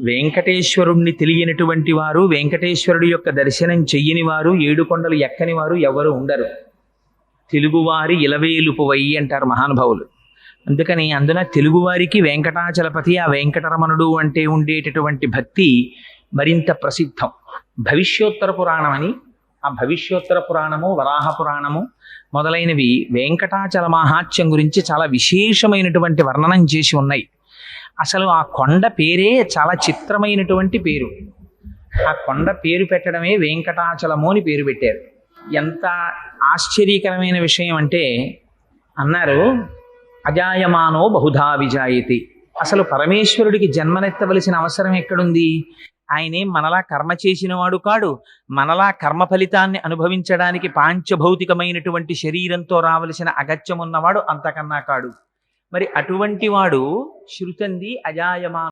వెంకటేశ్వరుణ్ణి తెలియనటువంటి వారు, వెంకటేశ్వరుడి యొక్క దర్శనం చెయ్యని వారు, ఏడుకొండలు ఎక్కని వారు ఎవరు ఉండరు. తెలుగువారి ఇలవేలుపువై అంటారు మహానుభావులు. అందుకని అందున తెలుగువారికి వెంకటాచలపతి, ఆ వెంకటరమణుడు అంటే ఉండేటటువంటి భక్తి మరింత ప్రసిద్ధం. భవిష్యోత్తర పురాణం అని, ఆ భవిష్యోత్తర పురాణము, వరాహ పురాణము మొదలైనవి వెంకటాచల మహాత్యం గురించి చాలా విశేషమైనటువంటి వర్ణనం చేసి ఉన్నాయి. అసలు ఆ కొండ పేరే చాలా చిత్రమైనటువంటి పేరు. ఆ కొండ పేరు పెట్టడమే వెంకటాచలము అని పేరు పెట్టారు. ఎంత ఆశ్చర్యకరమైన విషయం అంటే, అన్నారు అజాయమానో బహుధా విజాయతి. అసలు పరమేశ్వరుడికి జన్మనెత్తవలసిన అవసరం ఎక్కడుంది? ఆయనే మనలా కర్మ చేసినవాడు కాడు. మనలా కర్మ ఫలితాన్ని అనుభవించడానికి పాంచభౌతికమైనటువంటి శరీరంతో రావలసిన అగత్యం ఉన్నవాడు అంతకన్నా కాడు. మరి అటువంటి వాడు శృతంది అజాయమాన